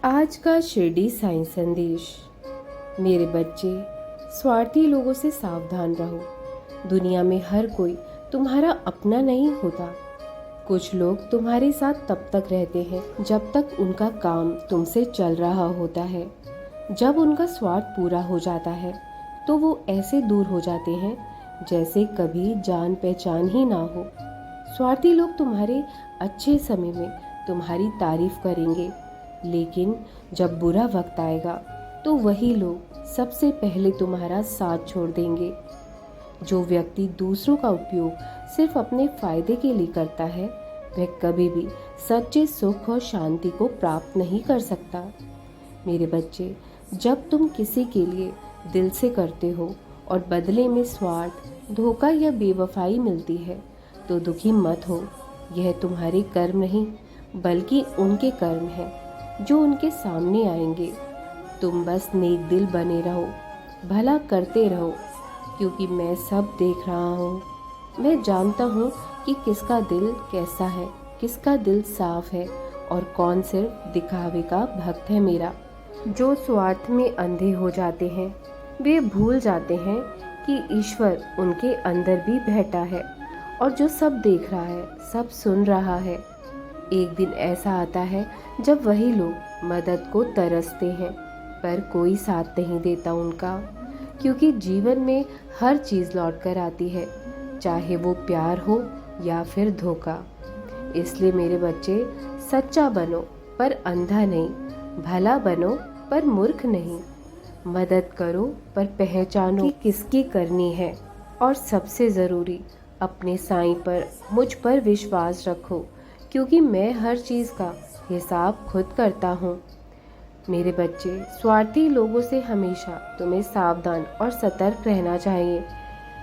आज का शिरडी साई संदेश। मेरे बच्चे, स्वार्थी लोगों से सावधान रहो। दुनिया में हर कोई तुम्हारा अपना नहीं होता। कुछ लोग तुम्हारे साथ तब तक रहते हैं जब तक उनका काम तुमसे चल रहा होता है। जब उनका स्वार्थ पूरा हो जाता है तो वो ऐसे दूर हो जाते हैं जैसे कभी जान पहचान ही ना हो। स्वार्थी लोग तुम्हारे अच्छे समय में तुम्हारी तारीफ करेंगे, लेकिन जब बुरा वक्त आएगा तो वही लोग सबसे पहले तुम्हारा साथ छोड़ देंगे। जो व्यक्ति दूसरों का उपयोग सिर्फ अपने फायदे के लिए करता है, वह कभी भी सच्चे सुख और शांति को प्राप्त नहीं कर सकता। मेरे बच्चे, जब तुम किसी के लिए दिल से करते हो और बदले में स्वार्थ, धोखा या बेवफाई मिलती है, तो दुखी मत हो। यह तुम्हारे कर्म नहीं, बल्कि उनके कर्म हैं जो उनके सामने आएंगे। तुम बस नेक दिल बने रहो, भला करते रहो, क्योंकि मैं सब देख रहा हूँ। मैं जानता हूँ कि किसका दिल कैसा है, किसका दिल साफ है और कौन सिर्फ दिखावे का भक्त है मेरा। जो स्वार्थ में अंधे हो जाते हैं, वे भूल जाते हैं कि ईश्वर उनके अंदर भी बैठा है और जो सब देख रहा है, सब सुन रहा है। एक दिन ऐसा आता है जब वही लोग मदद को तरसते हैं, पर कोई साथ नहीं देता उनका, क्योंकि जीवन में हर चीज़ लौट कर आती है, चाहे वो प्यार हो या फिर धोखा। इसलिए मेरे बच्चे, सच्चा बनो पर अंधा नहीं, भला बनो पर मूर्ख नहीं, मदद करो पर पहचानो कि किसकी करनी है, और सबसे ज़रूरी अपने साईं पर, मुझ पर विश्वास रखो, क्योंकि मैं हर चीज़ का हिसाब खुद करता हूँ। मेरे बच्चे, स्वार्थी लोगों से हमेशा तुम्हें सावधान और सतर्क रहना चाहिए।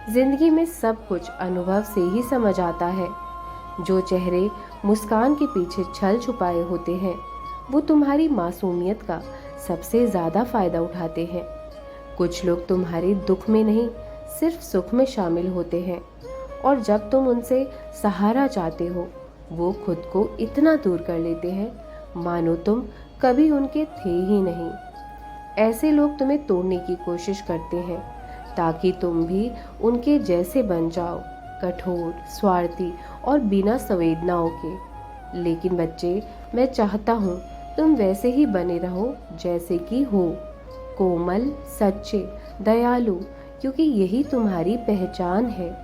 जिंदगी में सब कुछ अनुभव से ही समझ आता है। जो चेहरे मुस्कान के पीछे छल छुपाए होते हैं, वो तुम्हारी मासूमियत का सबसे ज़्यादा फ़ायदा उठाते हैं। कुछ लोग तुम्हारे दुख में नहीं, सिर्फ सुख में शामिल होते हैं, और जब तुम उनसे सहारा चाहते हो, वो खुद को इतना दूर कर लेते हैं मानो तुम कभी उनके थे ही नहीं। ऐसे लोग तुम्हें तोड़ने की कोशिश करते हैं ताकि तुम भी उनके जैसे बन जाओ, कठोर, स्वार्थी और बिना संवेदनाओं के। लेकिन बच्चे, मैं चाहता हूँ तुम वैसे ही बने रहो जैसे कि हो, कोमल, सच्चे, दयालु, क्योंकि यही तुम्हारी पहचान है।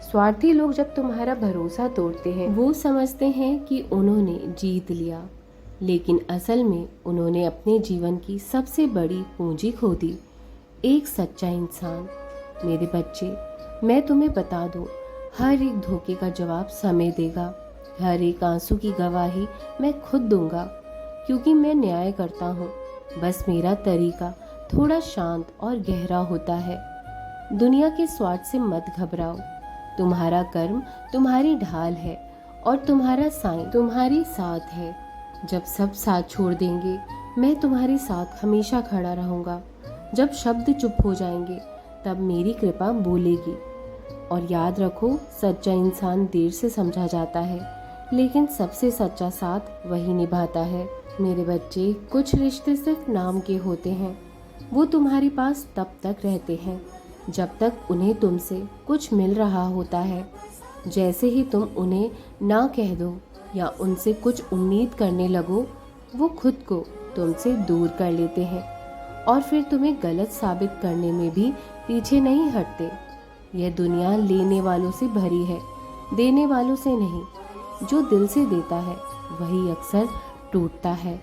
स्वार्थी लोग जब तुम्हारा भरोसा तोड़ते हैं, वो समझते हैं कि उन्होंने जीत लिया, लेकिन असल में उन्होंने अपने जीवन की सबसे बड़ी पूंजी खो दी, एक सच्चा इंसान। मेरे बच्चे, मैं तुम्हें बता दूं, हर एक धोखे का जवाब समय देगा, हर एक आंसू की गवाही मैं खुद दूंगा, क्योंकि मैं न्याय करता हूँ। बस मेरा तरीका थोड़ा शांत और गहरा होता है। दुनिया के स्वार्थ से मत घबराओ। तुम्हारा कर्म तुम्हारी ढाल है और तुम्हारा साईं तुम्हारी साथ है। जब सब साथ छोड़ देंगे, मैं तुम्हारे साथ हमेशा खड़ा रहूँगा। जब शब्द चुप हो जाएंगे, तब मेरी कृपा बोलेगी। और याद रखो, सच्चा इंसान देर से समझा जाता है, लेकिन सबसे सच्चा साथ वही निभाता है। मेरे बच्चे, कुछ रिश्ते सिर्फ नाम के होते हैं। वो तुम्हारे पास तब तक रहते हैं जब तक उन्हें तुमसे कुछ मिल रहा होता है। जैसे ही तुम उन्हें ना कह दो या उनसे कुछ उम्मीद करने लगो, वो खुद को तुमसे दूर कर लेते हैं और फिर तुम्हें गलत साबित करने में भी पीछे नहीं हटते। यह दुनिया लेने वालों से भरी है, देने वालों से नहीं। जो दिल से देता है वही अक्सर टूटता है।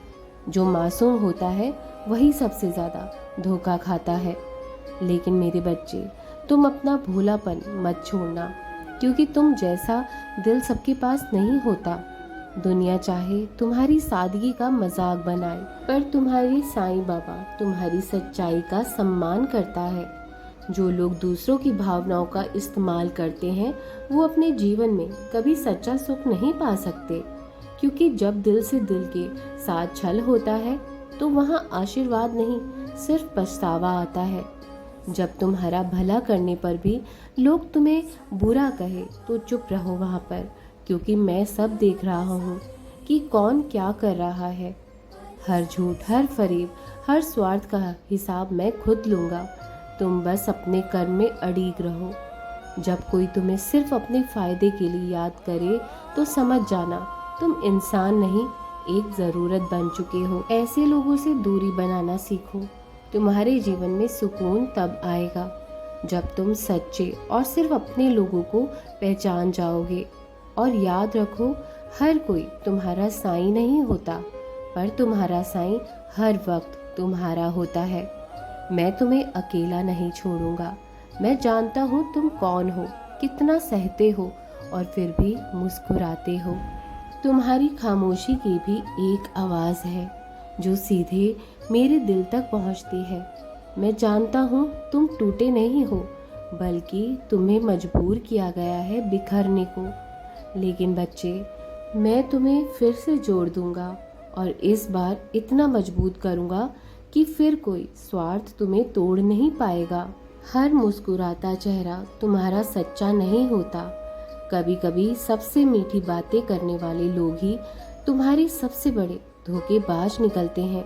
जो मासूम होता है वही सबसे ज़्यादा धोखा खाता है। लेकिन मेरे बच्चे, तुम अपना भोलापन मत छोड़ना, क्योंकि तुम जैसा दिल सबके पास नहीं होता। दुनिया चाहे तुम्हारी सादगी का मजाक बनाए, पर तुम्हारी साईं बाबा तुम्हारी सच्चाई का सम्मान करता है। जो लोग दूसरों की भावनाओं का इस्तेमाल करते हैं, वो अपने जीवन में कभी सच्चा सुख नहीं पा सकते, क्योंकि जब दिल से दिल के साथ छल होता है तो वहाँ आशीर्वाद नहीं, सिर्फ पछतावा आता है। जब तुम्हारा भला करने पर भी लोग तुम्हें बुरा कहे, तो चुप रहो वहाँ पर, क्योंकि मैं सब देख रहा हूँ कि कौन क्या कर रहा है। हर झूठ, हर फरेब, हर स्वार्थ का हिसाब मैं खुद लूँगा। तुम बस अपने कर्म में अड़िग रहो। जब कोई तुम्हें सिर्फ अपने फ़ायदे के लिए याद करे तो समझ जाना तुम इंसान नहीं, एक ज़रूरत बन चुके हो। ऐसे लोगों से दूरी बनाना सीखो। तुम्हारे जीवन में सुकून तब आएगा जब तुम सच्चे और सिर्फ अपने लोगों को पहचान जाओगे। और याद रखो, हर कोई तुम्हारा साईं नहीं होता, पर तुम्हारा साईं हर वक्त तुम्हारा होता है। मैं तुम्हें अकेला नहीं छोड़ूंगा। मैं जानता हूँ तुम कौन हो, कितना सहते हो और फिर भी मुस्कुराते हो। तुम्हारी खामोशी की भी एक आवाज़ है जो सीधे मेरे दिल तक पहुँचती है। मैं जानता हूँ तुम टूटे नहीं हो, बल्कि तुम्हें मजबूर किया गया है बिखरने को। लेकिन बच्चे, मैं तुम्हें फिर से जोड़ दूंगा और इस बार इतना मजबूत करूंगा कि फिर कोई स्वार्थ तुम्हें तोड़ नहीं पाएगा। हर मुस्कुराता चेहरा तुम्हारा सच्चा नहीं होता। कभी कभी सबसे मीठी बातें करने वाले लोग ही तुम्हारे सबसे बड़े धोखेबाज निकलते हैं।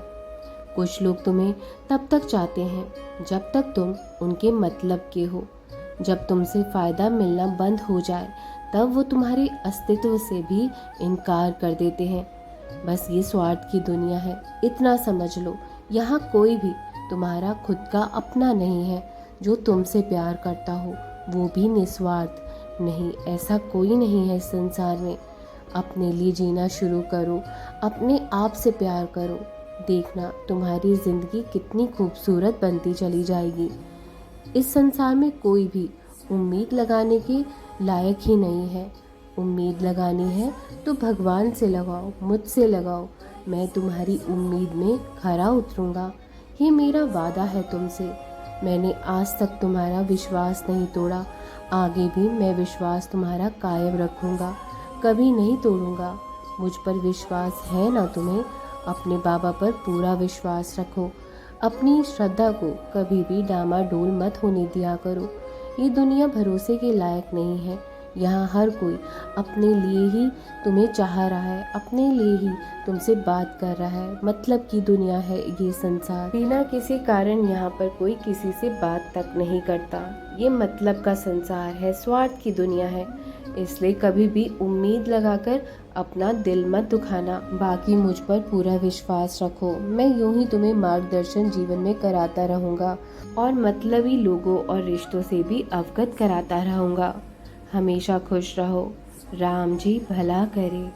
कुछ लोग तुम्हें तब तक चाहते हैं जब तक तुम उनके मतलब के हो। जब तुमसे फ़ायदा मिलना बंद हो जाए तब वो तुम्हारे अस्तित्व से भी इनकार कर देते हैं। बस ये स्वार्थ की दुनिया है, इतना समझ लो। यहाँ कोई भी तुम्हारा खुद का अपना नहीं है। जो तुमसे प्यार करता हो वो भी निस्वार्थ। नहीं, ऐसा कोई नहीं है इस संसार में। अपने लिए जीना शुरू करो, अपने आप से प्यार करो। देखना तुम्हारी ज़िंदगी कितनी खूबसूरत बनती चली जाएगी। इस संसार में कोई भी उम्मीद लगाने के लायक ही नहीं है। उम्मीद लगानी है तो भगवान से लगाओ, मुझसे लगाओ। मैं तुम्हारी उम्मीद में खरा उतरूंगा। ये मेरा वादा है तुमसे। मैंने आज तक तुम्हारा विश्वास नहीं तोड़ा, आगे भी मैं विश्वास तुम्हारा कायम रखूंगा, कभी नहीं तोड़ूंगा। मुझ पर विश्वास है ना तुम्हें? अपने बाबा पर पूरा विश्वास रखो। अपनी श्रद्धा को कभी भी डामाडोल मत होने दिया करो। ये दुनिया भरोसे के लायक नहीं है। यहाँ हर कोई अपने लिए ही तुम्हें चाह रहा है, अपने लिए ही तुमसे बात कर रहा है। मतलब की दुनिया है ये संसार। बिना किसी कारण यहाँ पर कोई किसी से बात तक नहीं करता। ये मतलब का संसार है, स्वार्थ की दुनिया है। इसलिए कभी भी उम्मीद लगाकर अपना दिल मत दुखाना। बाकी मुझ पर पूरा विश्वास रखो। मैं यूं ही तुम्हें मार्गदर्शन जीवन में कराता रहूँगा और मतलबी लोगों और रिश्तों से भी अवगत कराता रहूँगा। हमेशा खुश रहो। राम जी भला करे।